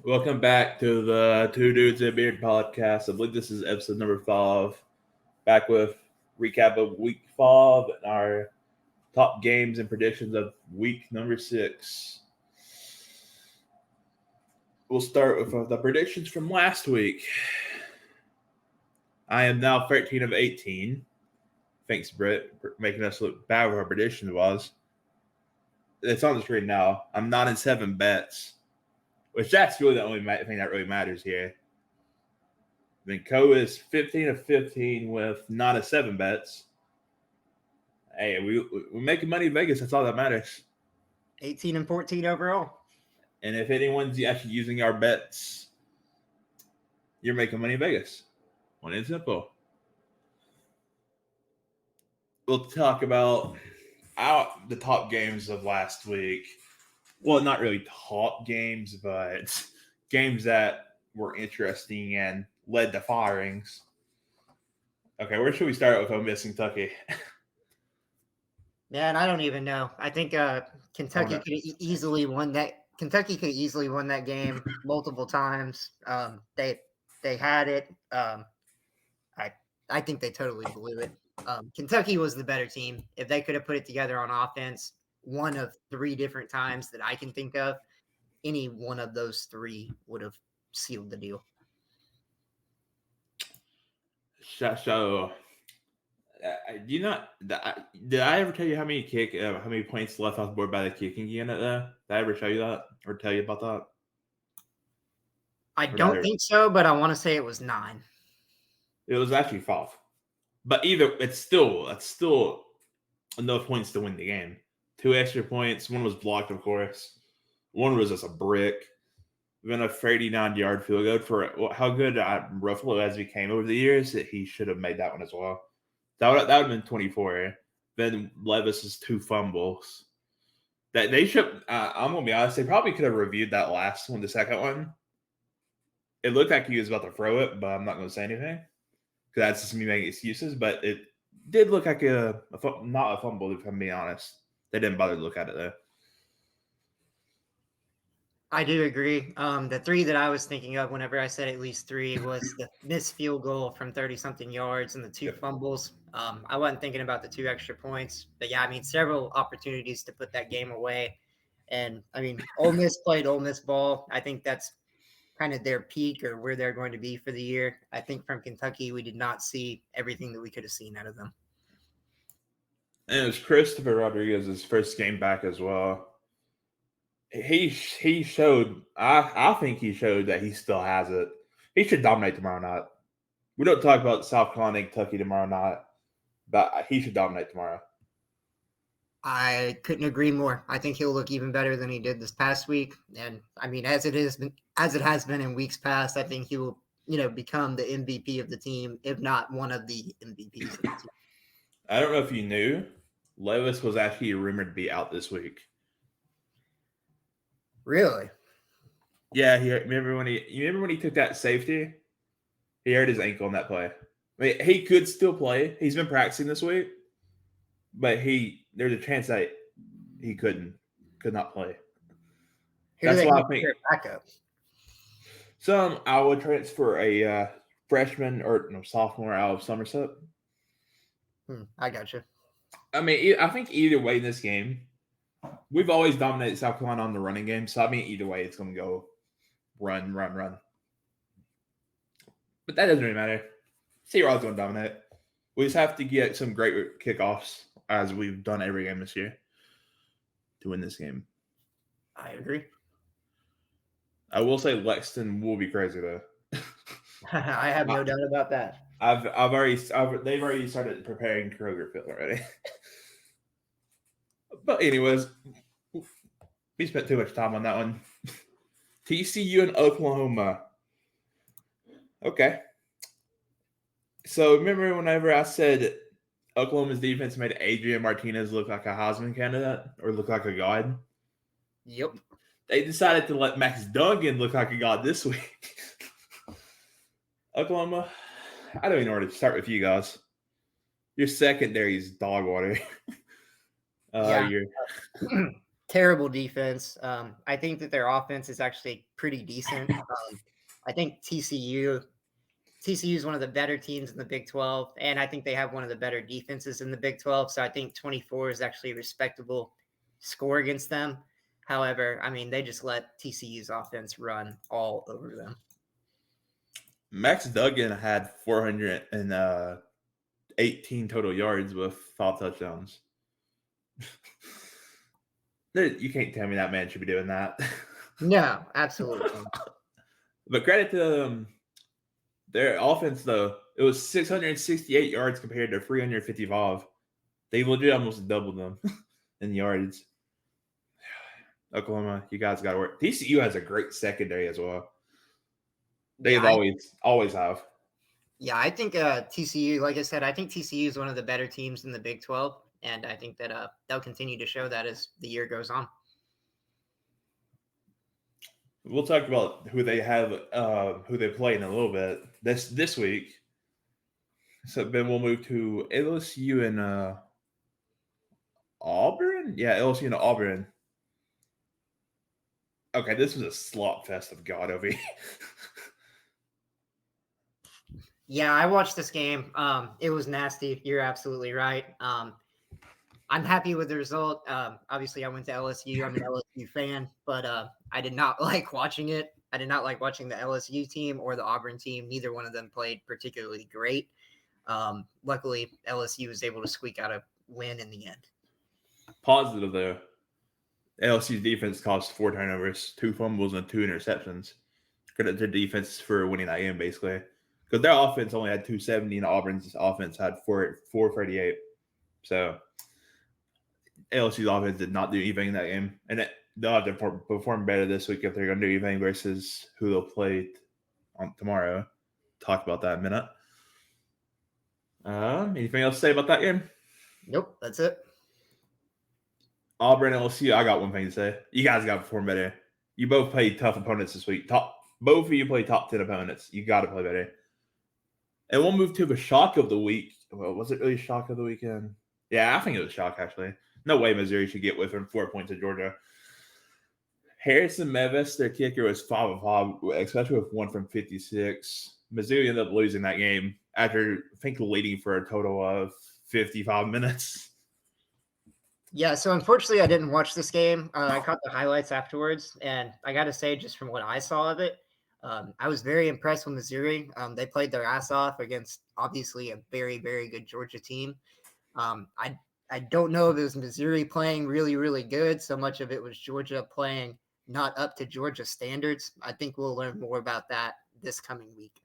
Welcome back to the Two Dudes and a Beard podcast. I believe this is episode number 5. Back with recap of week 5 and our top games and predictions of week number 6. We'll start with the predictions from last week. I am now 13 of 18. Thanks, Britt, for making us look bad with our predictions was. It's on the screen now. I'm 9 and 7 bets, which that's really the only thing that really matters here. Then Co is 15 of 15 with 9 of 7 bets. Hey, we're making money in Vegas. That's all that matters. 18 and 14 overall. And if anyone's actually using our bets, you're making money in Vegas. Plain and simple. We'll talk about the top games of last week. Well, not really top games, but games that were interesting and led to firings. Okay, where should we start with Ole Miss Kentucky? Man, I don't even know. I think Kentucky could easily won that. Kentucky could easily won that game multiple times. They had it. I think they totally blew it. Kentucky was the better team. If they could have put it together on offense, one of 3 different times that I can think of, any one of those 3 would have sealed the deal. So do you not? Did I ever tell you how many points left off the board by the kicking unit? Did I ever show you that or tell you about that? I don't think so, but I want to say it was 9. It was actually 5, but that's still enough points to win the game. 2 extra points. One was blocked, of course. One was just a brick. Then a 39-yard field goal for how good Ruffalo has became over the years. That he should have made that one as well. That would have been 24. Then Levis's 2 fumbles. That they should. I'm gonna be honest. They probably could have reviewed that last one, the second one. It looked like he was about to throw it, but I'm not gonna say anything because that's just me making excuses. But it did look like not a fumble, if I'm being honest. They didn't bother to look at it though. I do agree. The 3 that I was thinking of whenever I said at least 3 was the missed field goal from 30-something yards and the 2 fumbles. I wasn't thinking about the 2 extra points. But, yeah, I mean, several opportunities to put that game away. And, I mean, Ole Miss played Ole Miss ball. I think that's kind of their peak or where they're going to be for the year. I think from Kentucky, we did not see everything that we could have seen out of them. And it was Christopher Rodriguez's first game back as well. He showed. I think he showed that he still has it. He should dominate tomorrow night. We don't talk about South Carolina and Kentucky tomorrow night, but he should dominate tomorrow. I couldn't agree more. I think he'll look even better than he did this past week. And I mean, as it has been in weeks past, I think he will, become the MVP of the team, if not one of the MVPs of the team. I don't know if you knew, Levis was actually rumored to be out this week. Really? Yeah, remember when he took that safety? He hurt his ankle in that play. I mean, he could still play. He's been practicing this week, but there's a chance that he could not play. That's why I think backup. Some I would transfer a freshman or sophomore out of Somerset. I got you. I mean, I think either way in this game, we've always dominated South Carolina on the running game. So, I mean, either way, it's going to go run. But that doesn't really matter. C-Rod's going to dominate. We just have to get some great kickoffs, as we've done every game this year, to win this game. I agree. I will say Lexington will be crazy, though. I have no doubt about that. They've already started preparing Kroger Field already. But anyways, we spent too much time on that one. TCU and Oklahoma. Okay. So remember whenever I said Oklahoma's defense made Adrian Martinez look like a Heisman candidate or look like a god? Yep. They decided to let Max Duggan look like a god this week. Oklahoma, I don't even know where to start with you guys. Your secondary is dog water. Yeah. Terrible defense. I think that their offense is actually pretty decent. I think TCU is one of the better teams in the Big 12, and I think they have one of the better defenses in the Big 12. So I think 24 is actually a respectable score against them. However, I mean, they just let TCU's offense run all over them. Max Duggan had 418 total yards with 5 touchdowns. You can't tell me that man should be doing that. No, absolutely. But credit to their offense, though. It was 668 yards compared to 355. They legit almost doubled them in yards. Oklahoma, you guys got to work. TCU has a great secondary as well. They've always have. Yeah, I think TCU, like I said, I think TCU is one of the better teams in the Big 12, and I think that they'll continue to show that as the year goes on. We'll talk about who they have, who they play in a little bit this week. So then we'll move to LSU and Auburn. Yeah, LSU and Auburn. Okay, this was a slop fest of God over here. Yeah, I watched this game. It was nasty. You're absolutely right. I'm happy with the result. Obviously, I went to LSU. I'm an LSU fan, but I did not like watching it. I did not like watching the LSU team or the Auburn team. Neither one of them played particularly great. Luckily, LSU was able to squeak out a win in the end. Positive, though. LSU's defense caused 4 turnovers, 2 fumbles, and 2 interceptions. Credit to defense for winning that game, basically. Because their offense only had 270, and Auburn's offense had 438. So LSU's offense did not do anything in that game. And they'll have to perform better this week if they're going to do anything versus who they'll play on tomorrow. Talk about that in a minute. Anything else to say about that game? Nope, that's it. Auburn, LSU, I got one thing to say. You guys got to perform better. You both played tough opponents this week. Both of you played top 10 opponents. You got to play better. And we'll move to the shock of the week. Well, was it really shock of the weekend? Yeah, I think it was shock, actually. No way Missouri should get within 4 points of Georgia. Harrison Mevis, their kicker, was 5 of 5, especially with 1 from 56. Missouri ended up losing that game after, I think, leading for a total of 55 minutes. Yeah, so unfortunately, I didn't watch this game. I caught the highlights afterwards, and I got to say, just from what I saw of it, I was very impressed with Missouri. They played their ass off against, obviously, a very, very good Georgia team. I don't know if it was Missouri playing really, really good. So much of it was Georgia playing not up to Georgia standards. I think we'll learn more about that this coming week.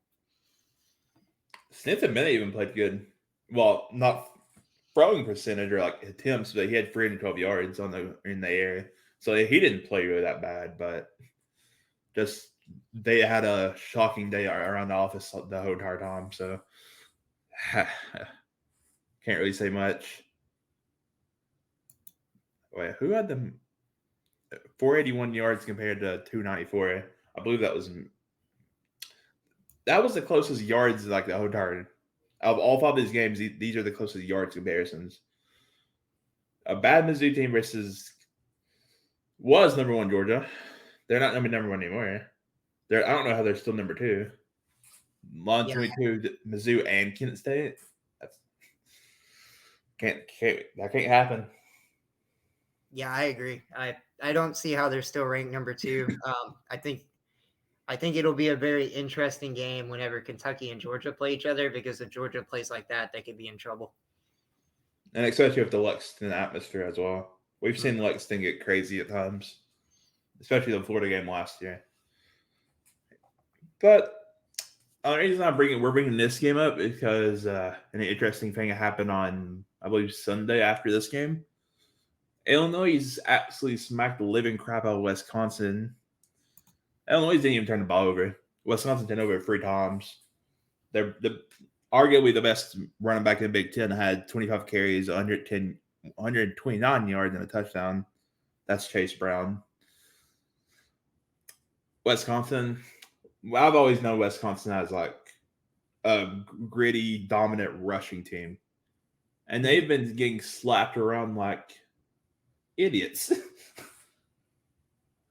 Stinson Bennett even played good. Well, not throwing percentage or like attempts, but he had 312 yards in the air. So he didn't play really that bad, but just they had a shocking day around the office the whole entire time. So can't really say much. Wait, who had them 481 yards compared to 294? I believe that was the closest yards like the whole entire of all 5 of these games. These are the closest yards comparisons. A bad Mizzou team versus was number 1 Georgia. They're not number 1 anymore. I don't know how they're still number 2. Line 22, Mizzou and Kent State. That can't happen. Yeah, I agree. I don't see how they're still ranked number 2. I think it'll be a very interesting game whenever Kentucky and Georgia play each other, because if Georgia plays like that, they could be in trouble. And especially with the Lexington atmosphere as well. We've seen Lexington get crazy at times, especially the Florida game last year. But the reason we're bringing this game up is because an interesting thing happened on, I believe, Sunday after this game. Illinois absolutely smacked the living crap out of Wisconsin. Illinois didn't even turn the ball over. Wisconsin turned over 3 times. They're arguably the best running back in the Big Ten. Had 25 carries, 129 yards, and a touchdown. That's Chase Brown. Wisconsin, I've always known Wisconsin as like a gritty, dominant rushing team. And they've been getting slapped around like idiots.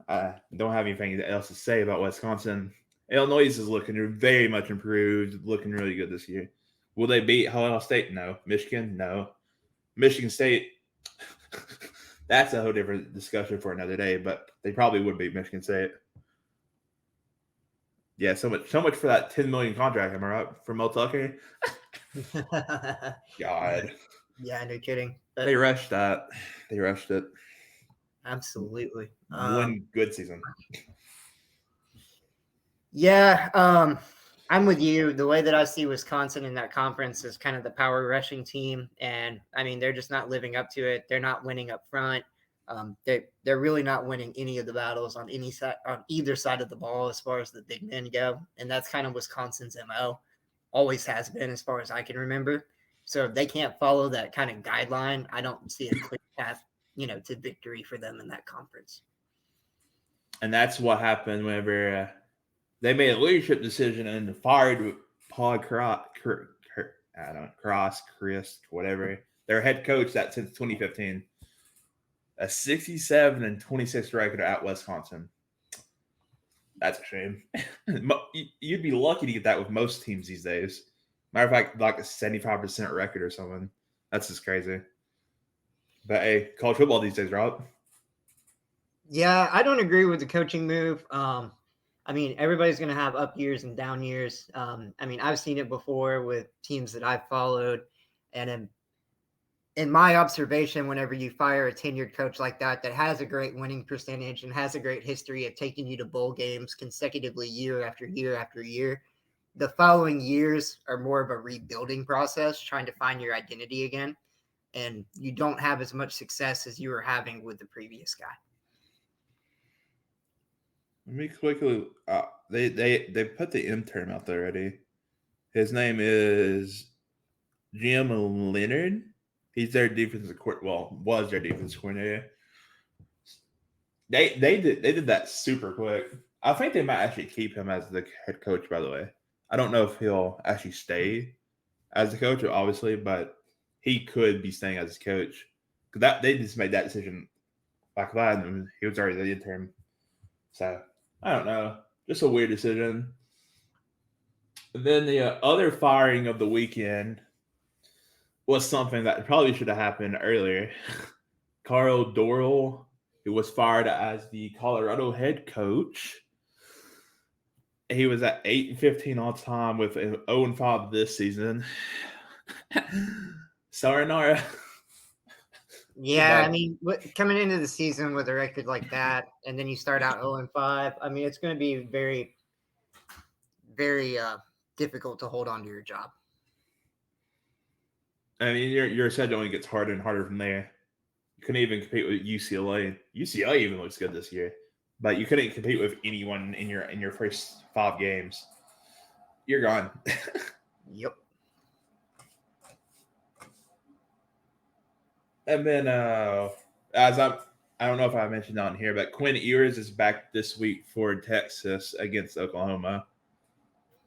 I don't have anything else to say about Wisconsin. Illinois is looking very much improved, looking really good this year. Will they beat Ohio State? No. Michigan? No. Michigan State, that's a whole different discussion for another day, but they probably would beat Michigan State. Yeah, so much for that $10 million contract, am I right? For Mel Tucker? God. Yeah, no kidding. But They rushed that. They rushed it. absolutely. One good season. Yeah, I'm with you. The way that I see Wisconsin in that conference is kind of the power rushing team, and I mean they're just not living up to it. They're not winning up front. They're really not winning any of the battles on any side on either side of the ball as far as the big men go, and that's kind of Wisconsin's MO. Always has been as far as I can remember. So if they can't follow that kind of guideline, I don't see a clear path, to victory for them in that conference. And that's what happened whenever they made a leadership decision and fired Paul Chryst, whatever, their head coach that since 2015. A 67-26 record at Wisconsin. That's a shame. You'd be lucky to get that with most teams these days. Matter of fact, like a 75% record or something. That's just crazy. But hey, college football these days, right? Yeah, I don't agree with the coaching move. I mean, everybody's going to have up years and down years. I mean, I've seen it before with teams that I've followed. And in my observation, whenever you fire a tenured coach like that has a great winning percentage and has a great history of taking you to bowl games consecutively year after year after year, the following years are more of a rebuilding process, trying to find your identity again. And you don't have as much success as you were having with the previous guy. Let me quickly. They put the intern out there already. His name is Jim Leonard. He's their defensive coordinator. Well, was their defensive coordinator. They did that super quick. I think they might actually keep him as the head coach. By the way, I don't know if he'll actually stay as the coach, obviously, but he could be staying as coach because that they just made that decision like that, and he was already the intern. So I don't know, just a weird decision. And then the other firing of the weekend was something that probably should have happened earlier. Carl Dorrell, who was fired as the Colorado head coach. He was at 8-15 all time with an 0-5 this season. Sayonara. Yeah, I mean, coming into the season with a record like that, and then you start out 0-5. I mean, it's going to be very, very difficult to hold on to your job. I mean, your schedule only gets harder and harder from there. You couldn't even compete with UCLA. UCLA even looks good this year, but you couldn't compete with anyone in your first 5 games. You're gone. Yep. And then, as I don't know if I mentioned on here, but Quinn Ewers is back this week for Texas against Oklahoma.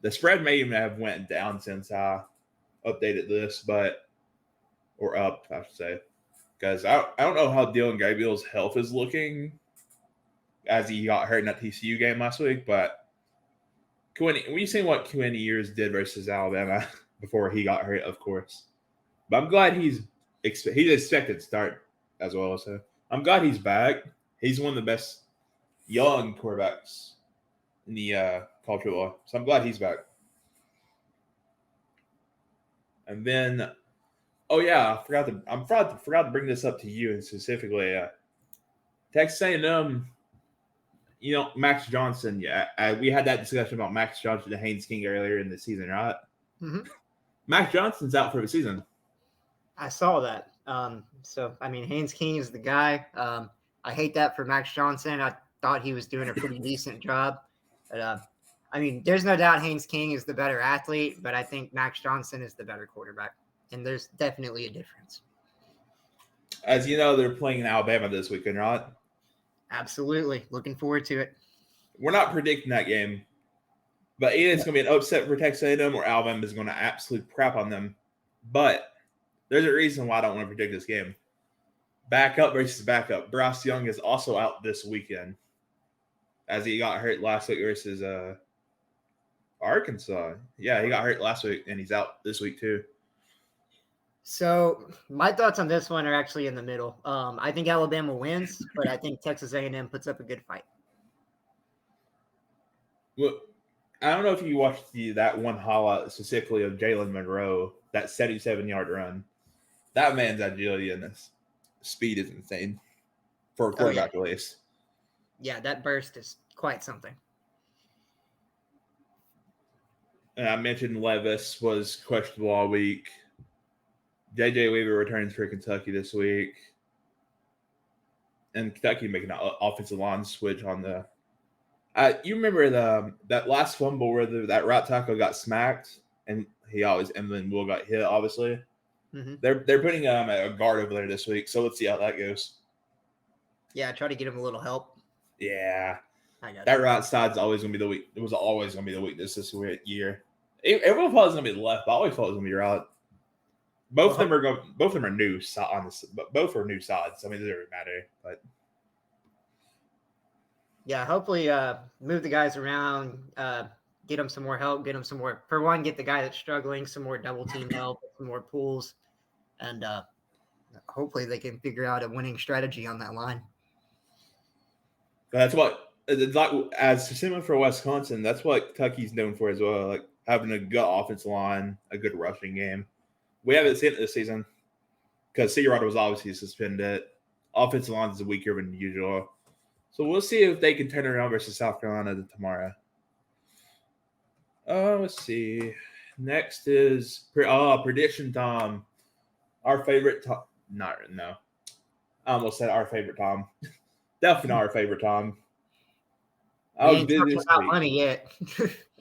The spread may even have went down since I updated this, or up, I should say, because I don't know how Dylan Gabriel's health is looking as he got hurt in that TCU game last week, but we've seen what Quinn Ewers did versus Alabama before he got hurt, of course. But I'm glad he's expected to start as well. So I'm glad he's back. He's one of the best young quarterbacks in the college football. So I'm glad he's back. And then, oh yeah, I forgot to bring this up to you and specifically Texas A&M. Max Johnson. Yeah, we had that discussion about Max Johnson and Haynes King earlier in the season, right? Mm-hmm. Max Johnson's out for the season. I saw that. So, I mean, Haynes King is the guy. I hate that for Max Johnson. I thought he was doing a pretty decent job. But, I mean, there's no doubt Haynes King is the better athlete, but I think Max Johnson is the better quarterback. And there's definitely a difference. As you know, they're playing in Alabama this weekend, right? Absolutely. Looking forward to it. We're not predicting that game, but either it's going to be an upset for Texas A&M or Alabama is going to absolute crap on them. But there's a reason why I don't want to predict this game. Backup versus backup. Bryce Young is also out this weekend. as he got hurt last week versus Arkansas. Yeah, he got hurt last week, and he's out this week too. So my thoughts on this one are actually in the middle. I think Alabama wins, but I think Texas A&M puts up a good fight. Well, I don't know if you watched that one highlight specifically of Jalen Monroe, that 77-yard run. That man's agility and his speed is insane for a quarterback at least. Yeah, that burst is quite something. And I mentioned Levis was questionable all week. JJ Weaver returns for Kentucky this week. And Kentucky making an offensive line switch on the you remember that last fumble where that right tackle got smacked and then Will got hit, obviously. Mm-hmm. They're putting a guard over there this week, so let's see how that goes. Yeah, try to get him a little help. Yeah. That right side's always gonna be the weak. It was always gonna be the weakness this year. Everyone thought it was gonna be the left, but I always thought it was gonna be right. Both of them are new on this, but both are new sides. I mean, it doesn't matter, but yeah, hopefully move the guys around, get them some more help, get the guy that's struggling some more double team help, some more pulls, and hopefully they can figure out a winning strategy on that line. That's what it's like as similar for Wisconsin. That's what Kentucky's known for as well, like having a good offensive line, a good rushing game. We haven't seen it this season because Searotta was obviously suspended. Offensive line is weaker than usual. So we'll see if they can turn it around versus South Carolina tomorrow. Let's see. Next is prediction time. Our favorite Tom. No. I almost said our favorite Tom. Definitely not our favorite Tom. We ain't talking about money yet.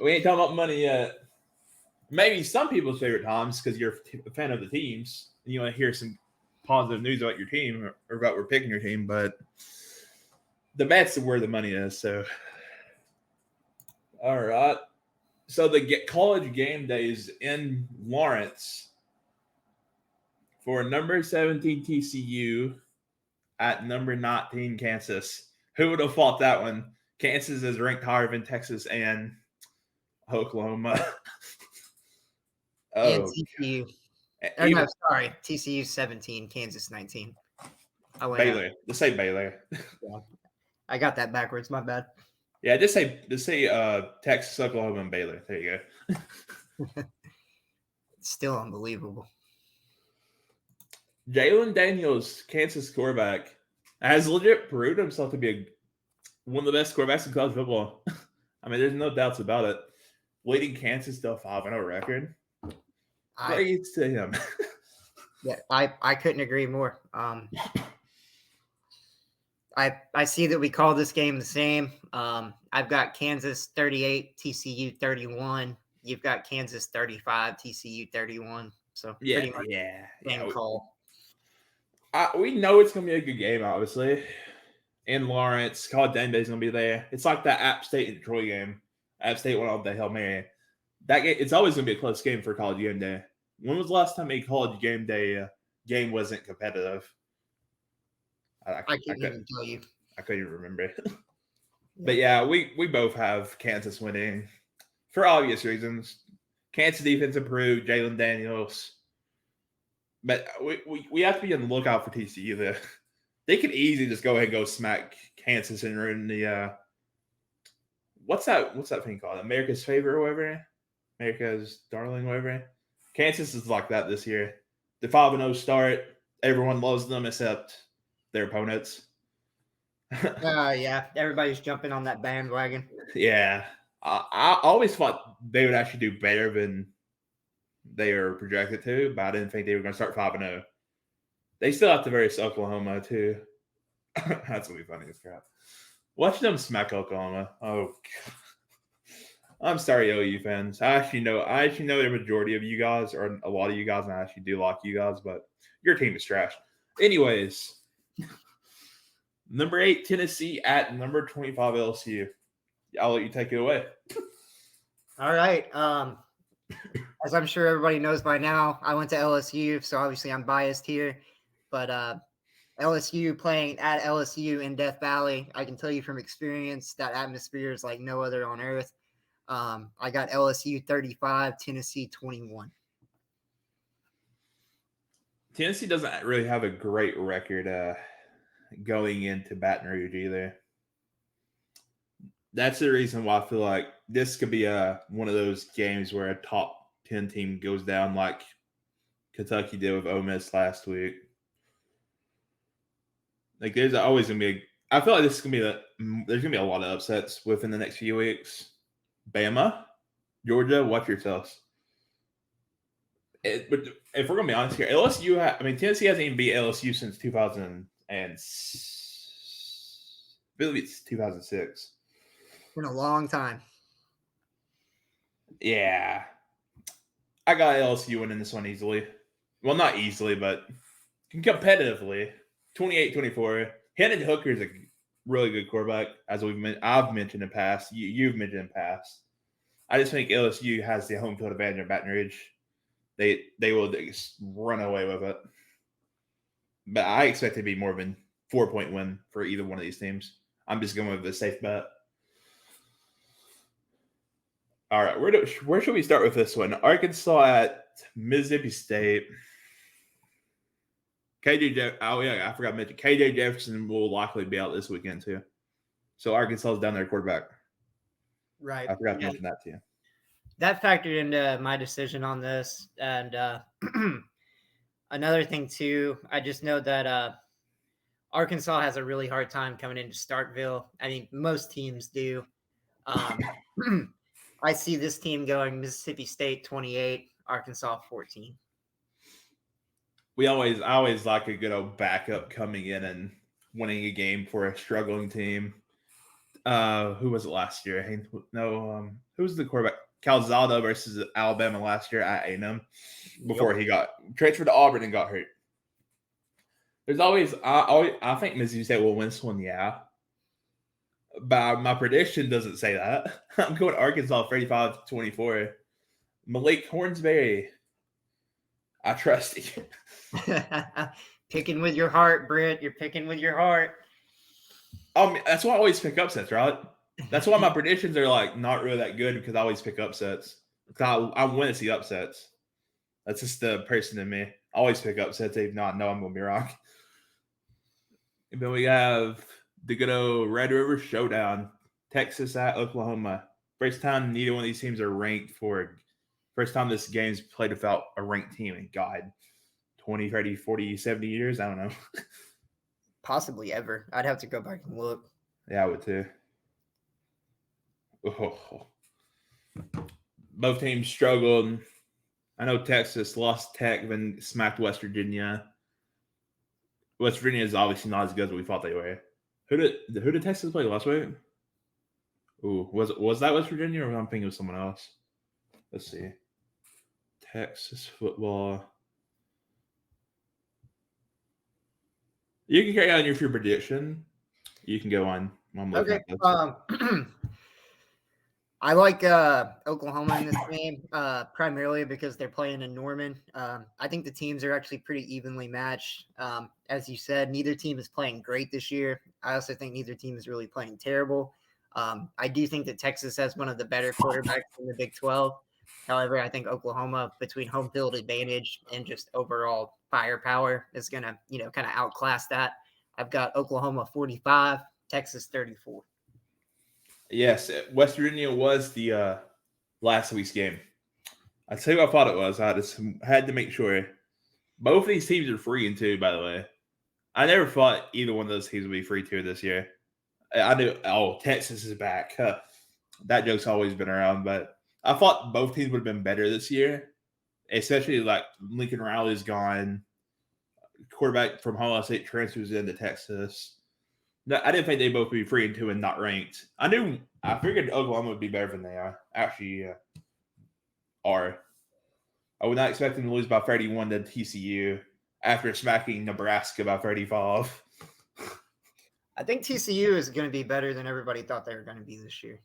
We ain't talking about money yet. Maybe some people's favorite Toms because you're a fan of the teams and you want to hear some positive news about your team or about we're picking your team, but the bets are where the money is. So, all right. So the college game days in Lawrence for number 17 TCU at number 19 Kansas. Who would have thought that one? Kansas is ranked higher than Texas and Oklahoma. And TCU. No, sorry. TCU 17, Kansas 19. Baylor. Just say Baylor. Yeah. I got that backwards. My bad. Yeah, just say Texas, Oklahoma, and Baylor. There you go. It's still unbelievable. Jalen Daniels, Kansas quarterback, has legit proved himself to be one of the best quarterbacks in college football. I mean, there's no doubts about it. Leading Kansas to a 5-0 record. Praise to him. Yeah, I couldn't agree more. I see that we call this game the same. I've got Kansas 38, TCU 31. You've got Kansas 35, TCU 31. So pretty much same call. We know it's going to be a good game, obviously. In Lawrence, College Game Day is going to be there. It's like that App State and Detroit game. App State went off the Hail Mary. That game, it's always going to be a close game for College Game Day. When was the last time a College Game Day game wasn't competitive? I couldn't even tell you. I couldn't even remember. But yeah, we both have Kansas winning for obvious reasons. Kansas defense improved, Jalen Daniels. But we have to be on the lookout for TCU there. They could easily just go ahead and go smack Kansas and ruin the what's that thing called? America's favorite or whatever? America's darling or whatever. Kansas is like that this year. The 5-0 start, everyone loves them except their opponents. Yeah, everybody's jumping on that bandwagon. Yeah. I always thought they would actually do better than they are projected to, but I didn't think they were going to start 5-0. They still have to versus Oklahoma, too. That's going to be funny as crap. Watch them smack Oklahoma. Oh, God. I'm sorry, OU fans. I actually know the majority of you guys, or a lot of you guys, and I actually do like you guys, but your team is trash. Anyways, number 8, Tennessee at number 25, LSU. I'll let you take it away. All right. As I'm sure everybody knows by now, I went to LSU, so obviously I'm biased here. But LSU playing at LSU in Death Valley. I can tell you from experience that atmosphere is like no other on earth. I got LSU 35, Tennessee 21. Tennessee doesn't really have a great record going into Baton Rouge either. That's the reason why I feel like this could be one of those games where a top 10 team goes down like Kentucky did with Ole Miss last week. Like there's always gonna be I feel like this is gonna be there's gonna be a lot of upsets within the next few weeks. Bama, Georgia, watch yourselves. But if we're gonna be honest here, Tennessee hasn't even beat LSU since 2000 and I believe it's 2006. Been a long time. Yeah, I got LSU winning this one easily. Well, not easily, but competitively. 28-24. Hendon Hooker is a really good quarterback, as I've mentioned in the past. You've mentioned in the past. I just think LSU has the home field advantage in Baton Rouge. They will just run away with it. But I expect it to be more of a 4-point win for either one of these teams. I'm just going with a safe bet. All right, where should we start with this one? Arkansas at Mississippi State. I forgot to mention KJ Jefferson will likely be out this weekend too. So Arkansas is down their quarterback. Right. I forgot to mention that to you. That factored into my decision on this. And another thing too, I just know that Arkansas has a really hard time coming into Starkville. I mean, most teams do. I see this team going Mississippi State 28, Arkansas 14. I always like a good old backup coming in and winning a game for a struggling team. Who was it last year? Who was the quarterback? Calzada versus Alabama last year at A&M before he got transferred to Auburn and got hurt. There's always I think Mississippi State will win this one, yeah. But my prediction doesn't say that. I'm going Arkansas 35-24. Malik Hornsberry, I trust you. Picking with your heart, Britt. You're picking with your heart. That's why I always pick upsets, right? That's why my predictions are like not really that good because I always pick upsets. I want to see upsets. That's just the person in me. I always pick upsets even though I know I'm going to be wrong. And then we have the good old Red River Showdown. Texas at Oklahoma. First time neither one of these teams are ranked for. First time this game's played without a ranked team in God. 20, 30, 40, 70 years? I don't know. Possibly ever. I'd have to go back and look. Yeah, I would too. Oh. Both teams struggled. I know Texas lost Tech, then smacked West Virginia. West Virginia is obviously not as good as we thought they were. Who did Texas play last week? Ooh, was that West Virginia or am I thinking of someone else? Let's see. Texas football. You can carry on your prediction. You can go on. Okay. I like Oklahoma in this game, primarily because they're playing in Norman. I think the teams are actually pretty evenly matched. As you said, neither team is playing great this year. I also think neither team is really playing terrible. I do think that Texas has one of the better quarterbacks in the Big 12. However, I think Oklahoma, between home field advantage and just overall firepower, is going to, kind of outclass that. I've got Oklahoma 45, Texas 34. Yes, West Virginia was the last week's game. I'll tell you what I thought it was. I just had to make sure. Both of these teams are 3-2, by the way. I never thought either one of those teams would be 3-2 this year. I knew, Texas is back. That joke's always been around, but I thought both teams would have been better this year, especially like Lincoln Riley's gone. Quarterback from Ohio State transfers into Texas. No, I didn't think they'd both be 3-2 and not ranked. I figured Oklahoma would be better than they are. Actually, are. I would not expect them to lose by 31 to TCU after smacking Nebraska by 35. I think TCU is going to be better than everybody thought they were going to be this year.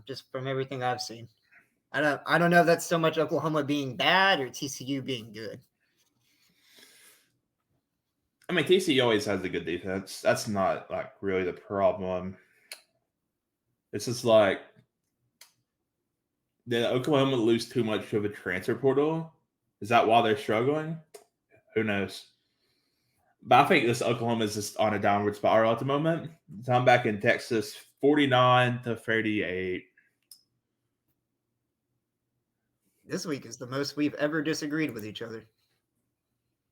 Just from everything I've seen. I don't know if that's so much Oklahoma being bad or TCU being good. I mean, TCU always has a good defense. That's not like really the problem. It's just like, did Oklahoma lose too much of a transfer portal? Is that why they're struggling? Who knows? But I think this Oklahoma is just on a downward spiral at the moment. So I'm back in Texas, 49-38. This week is the most we've ever disagreed with each other.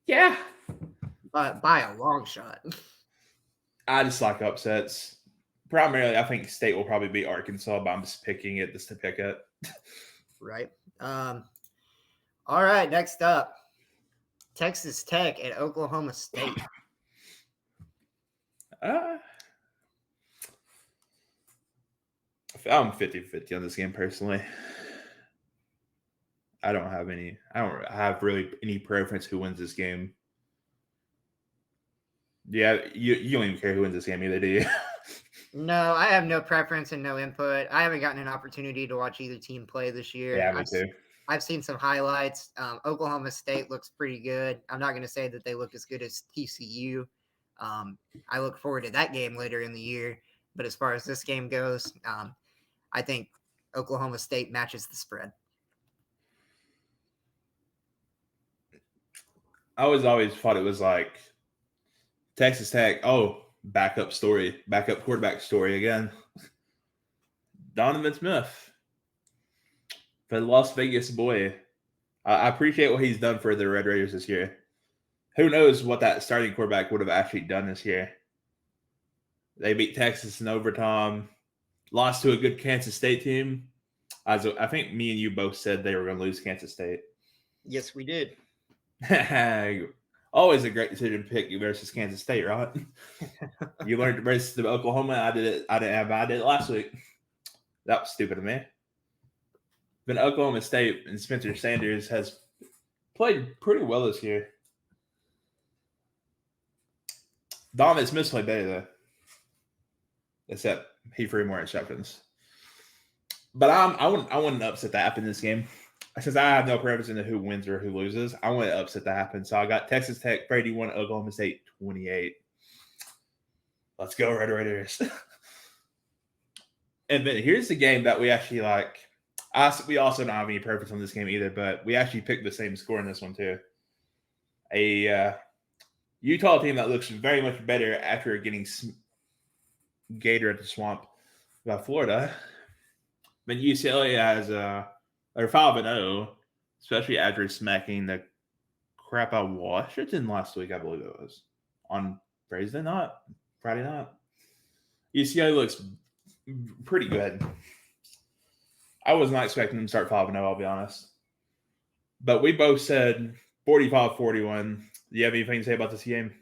Yeah. By a long shot. I just like upsets. Primarily, I think State will probably beat Arkansas, but I'm just picking it just to pick it. Right. All right, next up. Texas Tech at Oklahoma State. I'm 50-50 on this game personally. I don't have really any preference who wins this game. Yeah, you don't even care who wins this game either, do you? No, I have no preference and no input. I haven't gotten an opportunity to watch either team play this year. Yeah, me too. I've seen some highlights. Oklahoma State looks pretty good. I'm not going to say that they look as good as TCU. I look forward to that game later in the year. But as far as this game goes, I think Oklahoma State matches the spread. I always thought it was like Texas Tech. Oh, backup quarterback story again. Donovan Smith, the Las Vegas boy. I appreciate what he's done for the Red Raiders this year. Who knows what that starting quarterback would have actually done this year? They beat Texas in overtime, lost to a good Kansas State team. I think me and you both said they were going to lose Kansas State. Yes, we did. Always a great decision to pick versus Kansas State, right? You learned versus Oklahoma. I did it last week. That was stupid of me. But Oklahoma State and Spencer Sanders has played pretty well this year. Donovan Smith played better though. Except he threw more interceptions. But I wouldn't upset that happen in this game. Since I have no preference into who wins or who loses, I want to upset that happen. So I got Texas Tech 31, Oklahoma State 28. Let's go, Red Raiders. And then here's the game that we actually like. We also don't have any preference on this game either, but we actually picked the same score in this one too. A Utah team that looks very much better after getting Gator at the Swamp by Florida. But UCLA has they're 5-0, especially after smacking the crap out of Washington last week, I believe it was. On Friday night. UCLA looks pretty good. I was not expecting them to start 5-0, I'll be honest. But we both said 45-41. Do you have anything to say about this game?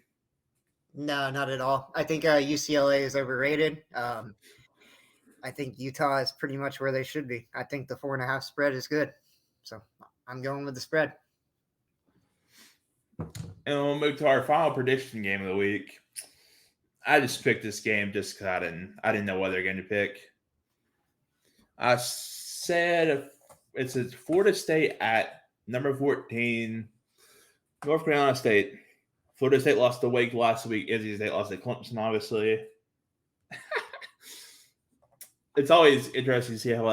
No, not at all. I think UCLA is overrated. I think Utah is pretty much where they should be. I think the 4.5 spread is good. So I'm going with the spread. And we'll move to our final prediction game of the week. I just picked this game just because I didn't know what they're going to pick. I said it's a Florida State at number 14, North Carolina State. Florida State lost to Wake last week. NC State lost to Clemson, obviously. It's always interesting to see how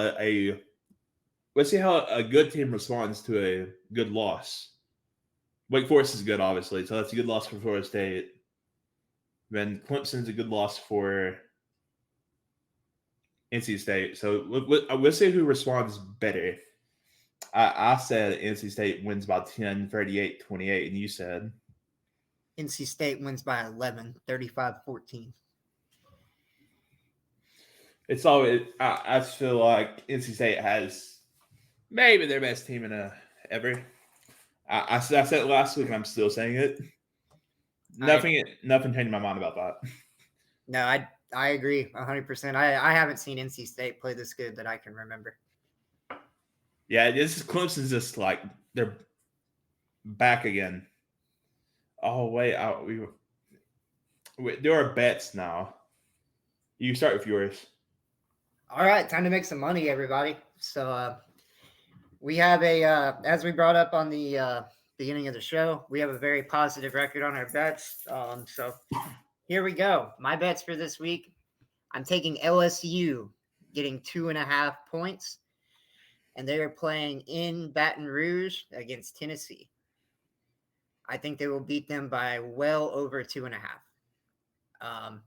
let's see how a good team responds to a good loss. Wake Forest is good, obviously, so that's a good loss for Florida State. Then Clemson's a good loss for NC State. So we'll see who responds better. I said NC State wins by 10, 38-28, and you said? NC State wins by 11, 35-14. It's always I feel like NC State has maybe their best team in ever. I said it last week, and I'm still saying it. Nothing changed my mind about that. No, I agree 100%. I haven't seen NC State play this good that I can remember. Yeah, Clemson's just like they're back again. Oh wait, we do our bets now. You start with yours. All right, time to make some money, everybody. So we have as we brought up on the beginning of the show, we have a very positive record on our bets. So here we go. My bets for this week, I'm taking LSU getting 2.5 points, and they are playing in Baton Rouge against Tennessee. I think they will beat them by well over 2.5.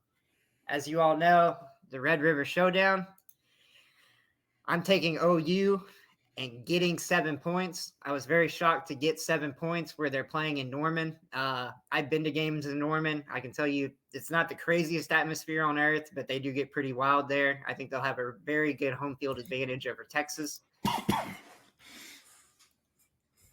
As you all know, the Red River Showdown, I'm taking OU and getting 7 points. I was very shocked to get 7 points where they're playing in Norman. I've been to games in Norman. I can tell you it's not the craziest atmosphere on earth, but they do get pretty wild there. I think they'll have a very good home field advantage over Texas.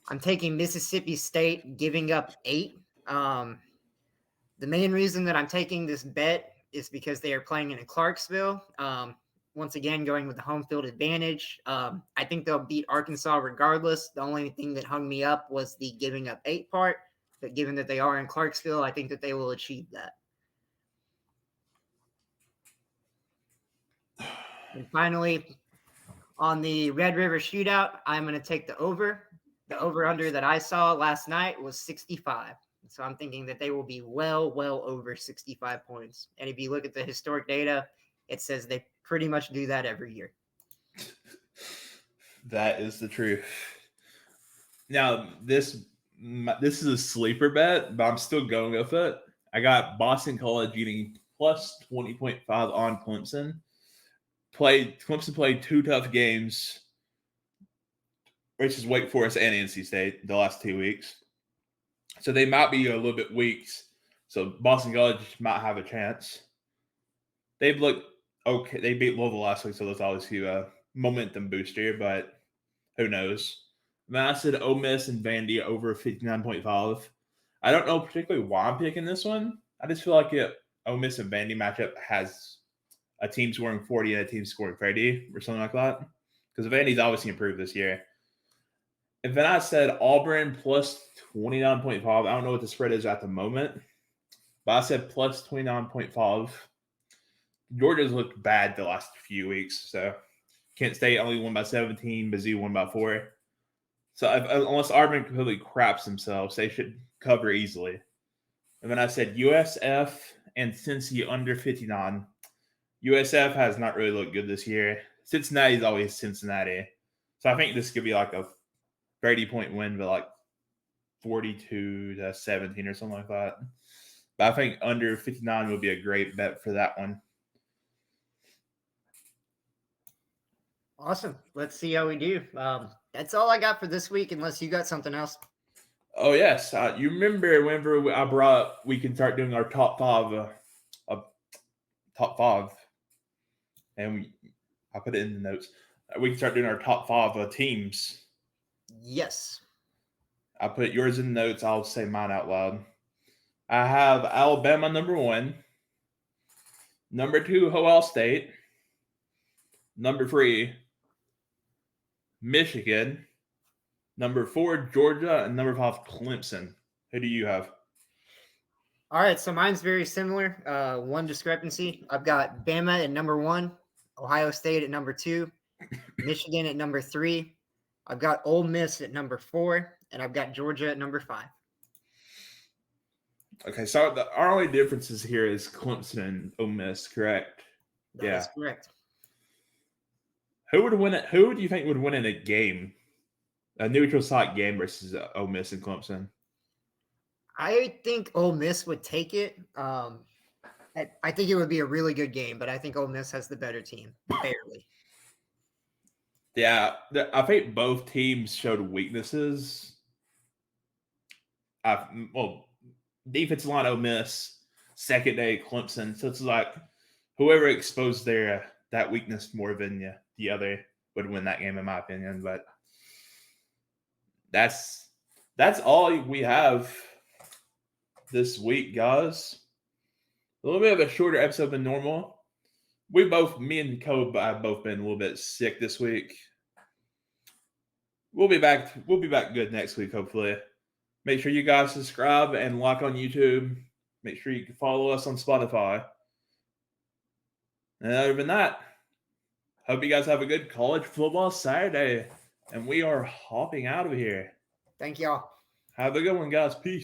I'm taking Mississippi State giving up 8. The main reason that I'm taking this bet is because they are playing in Clarksville. Once again, going with the home field advantage. I think they'll beat Arkansas regardless. The only thing that hung me up was the giving up 8 part. But given that they are in Clarksville, I think that they will achieve that. And finally, on the Red River Shootout, I'm going to take the over. The over-under that I saw last night was 65. So I'm thinking that they will be well over 65 points. And if you look at the historic data, it says they pretty much do that every year. That is the truth. Now, this is a sleeper bet, but I'm still going with it. I got Boston College getting plus 20.5 on Clemson. Clemson played 2 tough games, which is Wake Forest and NC State, the last 2 weeks. So they might be a little bit weak. So Boston College might have a chance. They've looked okay. They beat Louisville last week, so that's obviously a momentum booster, but who knows? Then I said Ole Miss and Vandy over 59.5. I don't know particularly why I'm picking this one. I just feel like Ole Miss and Vandy matchup has a team scoring 40 and a team scoring 30 or something like that. Because Vandy's obviously improved this year. And then I said Auburn plus 29.5. I don't know what the spread is at the moment, but I said plus 29.5. Georgia's looked bad the last few weeks, so Kent State only won by 17, Mizzou won by 4. So unless Auburn completely craps themselves, they should cover easily. And then I said USF and Cincy under 59. USF has not really looked good this year. Cincinnati's always Cincinnati. So I think this could be like a 30-point win, but like 42-17 or something like that. But I think under 59 would be a great bet for that one. Awesome. Let's see how we do. That's all I got for this week, unless you got something else. Oh, yes. You remember whenever I brought up we can start doing our top 5, and I put it in the notes. We can start doing our top 5 teams. Yes. I put yours in the notes. I'll say mine out loud. I have Alabama number 1. Number 2, Ohio State. Number 3, Michigan. Number 4, Georgia. And number 5, Clemson. Who do you have? All right, so mine's very similar. One discrepancy. I've got Bama at number 1, Ohio State at number 2, Michigan at number 3. I've got Ole Miss at number 4, and I've got Georgia at number 5. Okay, so our only differences here is Clemson and Ole Miss, correct? That is correct. Who would win it? Who do you think would win in a game, a neutral site game versus Ole Miss and Clemson? I think Ole Miss would take it. I think it would be a really good game, but I think Ole Miss has the better team, barely. Yeah, I think both teams showed weaknesses. Defensive line Ole Miss, second day Clemson. So it's like whoever exposed that weakness more than the other would win that game, in my opinion. But that's all we have this week, guys. A little bit of a shorter episode than normal. Me and Kobe have both been a little bit sick this week. We'll be back good next week, hopefully. Make sure you guys subscribe and like on YouTube. Make sure you can follow us on Spotify. And other than that, hope you guys have a good college football Saturday. And we are hopping out of here. Thank y'all. Have a good one, guys. Peace.